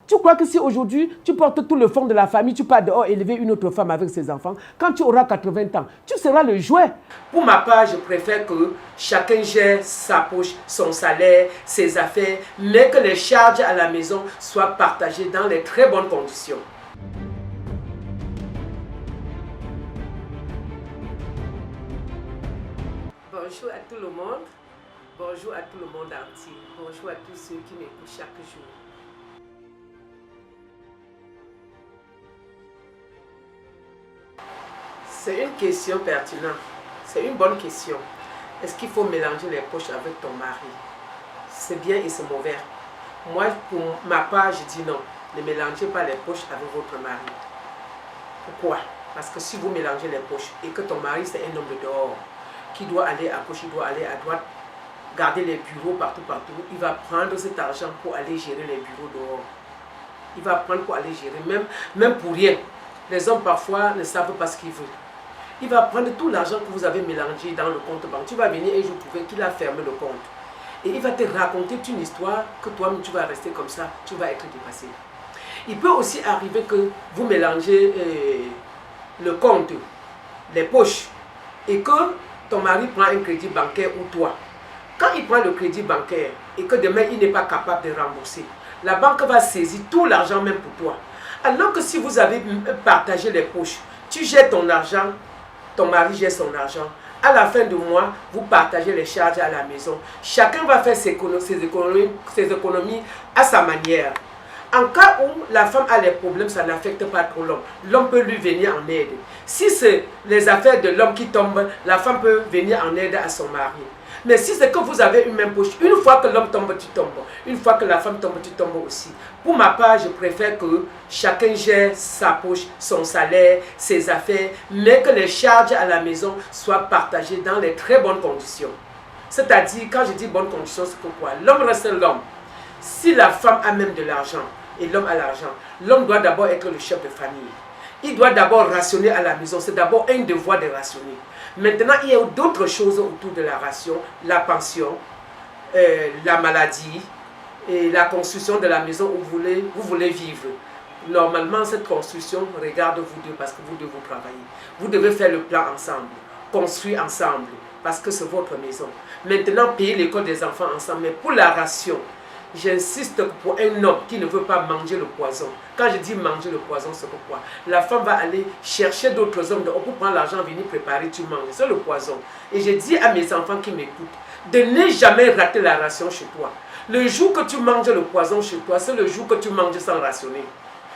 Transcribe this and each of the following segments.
Tu crois que si aujourd'hui, tu portes tout le fond de la famille, tu pars dehors élever une autre femme avec ses enfants, quand tu auras 80 ans, tu seras le jouet. Pour ma part, je préfère que chacun gère sa poche, son salaire, ses affaires, mais que les charges à la maison soient partagées dans les très bonnes conditions. Bonjour à tout le monde. Bonjour à tout le monde entier. Bonjour à tous ceux qui m'écoutent chaque jour. C'est une question pertinente. C'est une bonne question. Est-ce qu'il faut mélanger les poches avec ton mari? C'est bien et c'est mauvais. Moi, pour ma part, je dis non. Ne mélangez pas les poches avec votre mari. Pourquoi? Parce que si vous mélangez les poches et que ton mari c'est un homme de dehors, qui doit aller à gauche, il doit aller à droite, garder les bureaux partout, il va prendre cet argent pour aller gérer les bureaux dehors. Il va prendre pour aller gérer, même pour rien. Les hommes parfois ne savent pas ce qu'ils veulent. Il va prendre tout l'argent que vous avez mélangé dans le compte banque. Tu vas venir un jour trouver qu'il a fermé le compte. Et il va te raconter une histoire que toi-même tu vas rester comme ça, tu vas être dépassé. Il peut aussi arriver que vous mélangez le compte, les poches, et que ton mari prend un crédit bancaire ou toi. Quand il prend le crédit bancaire et que demain il n'est pas capable de rembourser, la banque va saisir tout l'argent même pour toi. Alors que si vous avez partagé les poches, tu gères ton argent, ton mari gère son argent. À la fin du mois, vous partagez les charges à la maison. Chacun va faire ses économies à sa manière. En cas où la femme a les problèmes, ça n'affecte pas trop l'homme. L'homme peut lui venir en aide. Si c'est les affaires de l'homme qui tombent, la femme peut venir en aide à son mari. Mais si c'est que vous avez une même poche, une fois que l'homme tombe, tu tombes. Une fois que la femme tombe, tu tombes aussi. Pour ma part, je préfère que chacun gère sa poche, son salaire, ses affaires, mais que les charges à la maison soient partagées dans les très bonnes conditions. C'est-à-dire, quand je dis bonnes conditions, c'est pourquoi l'homme reste l'homme. Si la femme a même de l'argent et l'homme a l'argent, l'homme doit d'abord être le chef de famille. Il doit d'abord rationner à la maison. C'est d'abord un devoir de rationner. Maintenant, il y a d'autres choses autour de la ration, la pension, la maladie et la construction de la maison où vous voulez vivre. Normalement, cette construction regarde vous deux parce que vous devez travailler. Vous devez faire le plan ensemble, construire ensemble parce que c'est votre maison. Maintenant, payer l'école des enfants ensemble. Mais pour la ration, j'insiste pour un homme qui ne veut pas manger le poison. Quand je dis manger le poison, c'est pourquoi la femme va aller chercher d'autres hommes pour prendre l'argent, venir préparer, tu manges. C'est le poison. Et je dis à mes enfants qui m'écoutent de ne jamais rater la ration chez toi. Le jour que tu manges le poison chez toi, c'est le jour que tu manges sans rationner.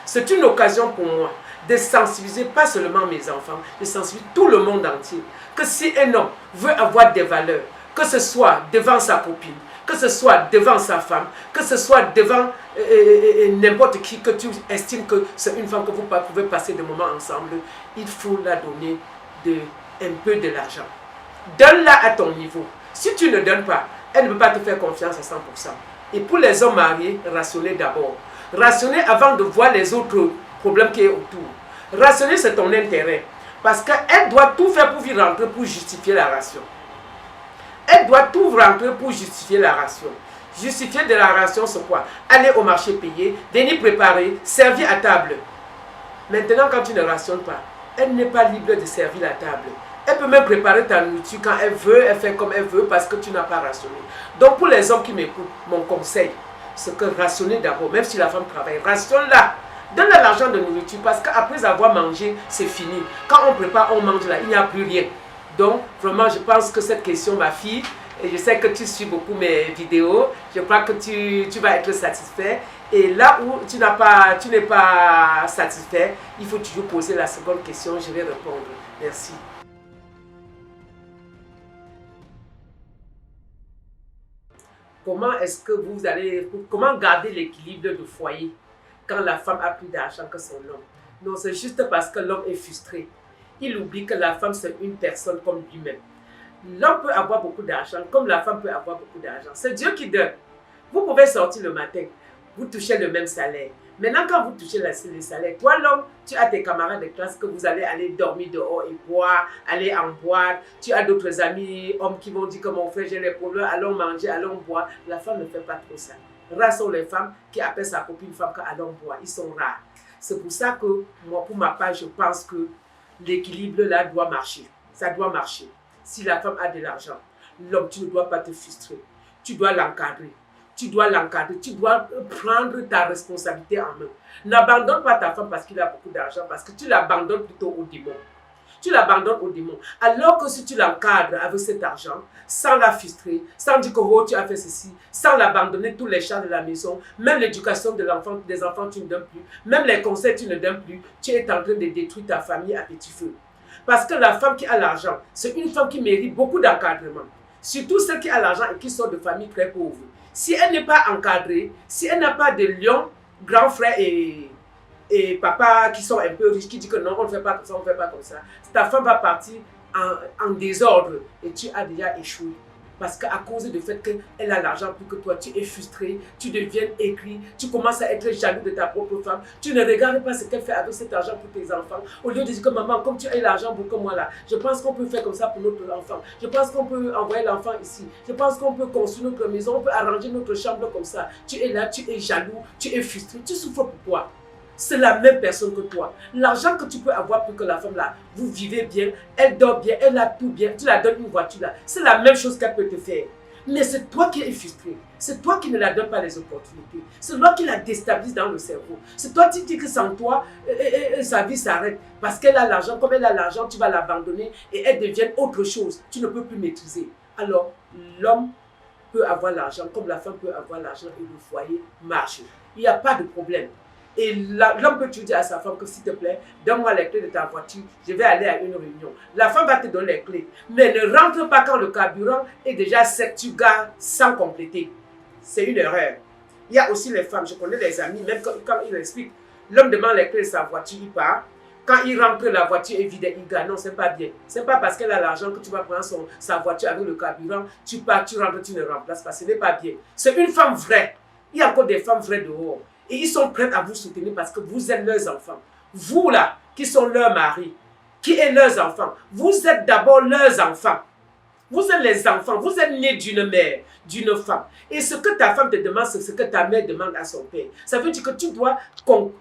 C'est une occasion pour moi de sensibiliser pas seulement mes enfants, de sensibiliser tout le monde entier. Que si un homme veut avoir des valeurs, que ce soit devant sa copine, que ce soit devant sa femme, que ce soit devant n'importe qui que tu estimes que c'est une femme que vous pouvez passer des moments ensemble, il faut la donner un peu de l'argent. Donne-la à ton niveau. Si tu ne donnes pas, elle ne peut pas te faire confiance à 100%. Et pour les hommes mariés, rationnez d'abord. Rationnez avant de voir les autres problèmes qui sont autour. Rationner, c'est ton intérêt. Parce qu'elle doit tout faire pour y rentrer, pour justifier la ration. Elle doit tout rentrer pour justifier la ration. Justifier de la ration, c'est quoi? Aller au marché payer, venir préparer, servir à table. Maintenant, quand tu ne rationnes pas, elle n'est pas libre de servir la table. Elle peut même préparer ta nourriture quand elle veut, elle fait comme elle veut parce que tu n'as pas rationné. Donc pour les hommes qui m'écoutent, mon conseil, c'est que rationner d'abord, même si la femme travaille, rationne-la. Donne-la l'argent de nourriture parce qu'après avoir mangé, c'est fini. Quand on prépare, on mange là, il n'y a plus rien. Donc, vraiment, je pense que cette question, ma fille, et je sais que tu suis beaucoup mes vidéos, je crois que tu vas être satisfait. Et là où tu n'es pas satisfait, il faut toujours poser la seconde question, je vais répondre. Merci. Comment garder l'équilibre de foyer quand la femme a plus d'argent que son homme? Non, c'est juste parce que l'homme est frustré. Il oublie que la femme, c'est une personne comme lui-même. L'homme peut avoir beaucoup d'argent, comme la femme peut avoir beaucoup d'argent. C'est Dieu qui donne. Vous pouvez sortir le matin, vous touchez le même salaire. Maintenant, quand vous touchez le salaire, toi, l'homme, tu as tes camarades de classe que vous allez aller dormir dehors et boire, aller en boîte. Tu as d'autres amis, hommes qui vont dire que mon frère, j'ai les problèmes, allons manger, allons boire. La femme ne fait pas trop ça. Rares sont les femmes qui appellent sa copine femme quand allons boire. Ils sont rares. C'est pour ça que moi, pour ma part, je pense que l'équilibre là doit marcher. Ça doit marcher. Si la femme a de l'argent, l'homme, tu ne dois pas te frustrer. Tu dois l'encadrer. Tu dois l'encadrer. Tu dois prendre ta responsabilité en main. N'abandonne pas ta femme parce qu'il a beaucoup d'argent, parce que tu l'abandonnes plutôt au démon. Tu l'abandonnes au démon. Alors que si tu l'encadres avec cet argent, sans la frustrer, sans dire que oh, tu as fait ceci, sans l'abandonner tous les champs de la maison, même l'éducation des enfants, tu ne donnes plus, même les conseils, tu ne donnes plus, tu es en train de détruire ta famille à petit feu. Parce que la femme qui a l'argent, c'est une femme qui mérite beaucoup d'encadrement. Surtout celle qui a l'argent et qui sort de famille très pauvre. Si elle n'est pas encadrée, si elle n'a pas de lion, grand frère et papa qui sont un peu riches, qui disent que non, on ne fait pas comme ça, on ne fait pas comme ça, ta femme va partir en désordre et tu as déjà échoué. Parce qu'à cause du fait qu'elle a l'argent plus que toi, tu es frustré, tu deviens aigri, tu commences à être jaloux de ta propre femme. Tu ne regardes pas ce qu'elle fait avec cet argent pour tes enfants. Au lieu de dire que maman, comme tu as l'argent pour que moi là, je pense qu'on peut faire comme ça pour notre enfant. Je pense qu'on peut envoyer l'enfant ici. Je pense qu'on peut construire notre maison, on peut arranger notre chambre comme ça. Tu es là, tu es jaloux, tu es frustré, tu souffres pourquoi? C'est la même personne que toi. L'argent que tu peux avoir pour que la femme là, vous vivez bien, elle dort bien, elle a tout bien, tu la donnes une voiture là. C'est la même chose qu'elle peut te faire. Mais c'est toi qui es frustré. C'est toi qui ne la donnes pas les opportunités. C'est toi qui la déstabilise dans le cerveau. C'est toi qui dis que sans toi, sa vie s'arrête. Parce qu'elle a l'argent. Comme elle a l'argent, tu vas l'abandonner et elle devient autre chose. Tu ne peux plus maîtriser. Alors, l'homme peut avoir l'argent comme la femme peut avoir l'argent et le foyer marche. Il n'y a pas de problème. Et l'homme peut te dire à sa femme que s'il te plaît, donne-moi les clés de ta voiture, je vais aller à une réunion. La femme va te donner les clés, mais ne rentre pas quand le carburant est déjà sec, tu gares sans compléter. C'est une erreur. Il y a aussi les femmes, je connais des amis, même quand ils expliquent, l'homme demande les clés de sa voiture, il part. Quand il rentre, la voiture est vide, il gagne. Non, c'est pas bien. C'est pas parce qu'elle a l'argent que tu vas prendre sa voiture avec le carburant, tu pars, tu rentres, tu ne remplaces pas. Ce n'est pas bien. C'est une femme vraie. Il y a encore des femmes vraies dehors. Et ils sont prêts à vous soutenir parce que vous êtes leurs enfants. Vous là, qui sont leurs maris, qui est leurs enfants, vous êtes d'abord leurs enfants. Vous êtes les enfants, vous êtes nés d'une mère, d'une femme. Et ce que ta femme te demande, c'est ce que ta mère demande à son père. Ça veut dire que tu dois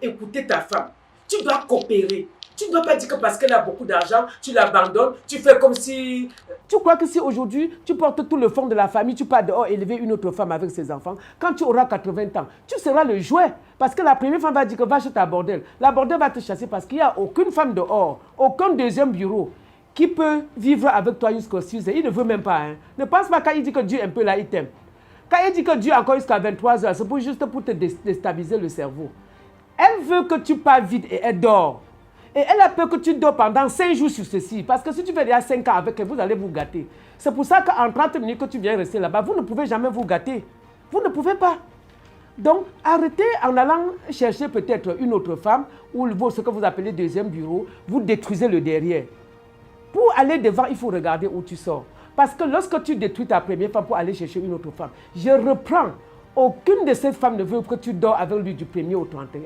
écouter ta femme. Tu dois coopérer. Tu ne dois pas dire que parce qu'elle a beaucoup d'argent, tu l'abandonnes, tu fais comme si... Tu crois que si aujourd'hui, tu portes tout le fond de la famille, tu pars dehors élever une autre femme avec ses enfants, quand tu auras 80 ans, tu seras le jouet. Parce que la première femme va dire que va chez ta bordel. La bordel va te chasser parce qu'il n'y a aucune femme dehors, aucun deuxième bureau qui peut vivre avec toi jusqu'au 6 heures. Il ne veut même pas. Hein. Ne pense pas quand il dit que Dieu est un peu là, il t'aime. Quand il dit que Dieu encore jusqu'à 23 heures, c'est juste pour te déstabiliser le cerveau. Elle veut que tu pars vite et elle dort. Et elle a peur que tu dors pendant 5 jours sur ceci. Parce que si tu fais déjà 5 ans avec elle, vous allez vous gâter. C'est pour ça qu'en 30 minutes que tu viens rester là-bas, vous ne pouvez jamais vous gâter. Vous ne pouvez pas. Donc, arrêtez en allant chercher peut-être une autre femme ou ce que vous appelez deuxième bureau, vous détruisez le derrière. Pour aller devant, il faut regarder où tu sors. Parce que lorsque tu détruis ta première femme pour aller chercher une autre femme, je reprends, aucune de ces femmes ne veut que tu dors avec lui du 1er au 31.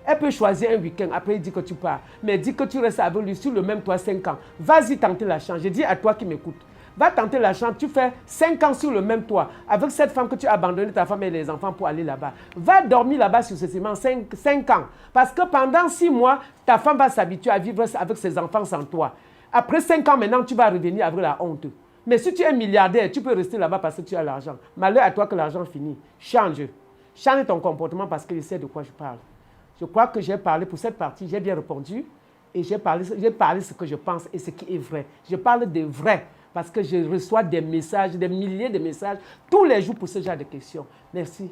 Elle peut choisir un week-end, après il dit que tu pars. Mais dis que tu restes avec lui sur le même toit 5 ans. Vas-y tenter la chance. Je dis à toi qui m'écoutes. Va tenter la chance. Tu fais 5 ans sur le même toit. Avec cette femme que tu as abandonné ta femme et les enfants pour aller là-bas. Va dormir là-bas sur ce ciment 5 ans. Parce que pendant 6 mois, ta femme va s'habituer à vivre avec ses enfants sans toi. Après 5 ans maintenant, tu vas revenir avec la honte. Mais si tu es milliardaire, tu peux rester là-bas parce que tu as l'argent. Malheur à toi que l'argent finit. Change. Change ton comportement parce que je sais de quoi je parle. Je crois que j'ai parlé pour cette partie, j'ai bien répondu et j'ai parlé ce que je pense et ce qui est vrai. Je parle de vrai parce que je reçois des messages, des milliers de messages tous les jours pour ce genre de questions. Merci.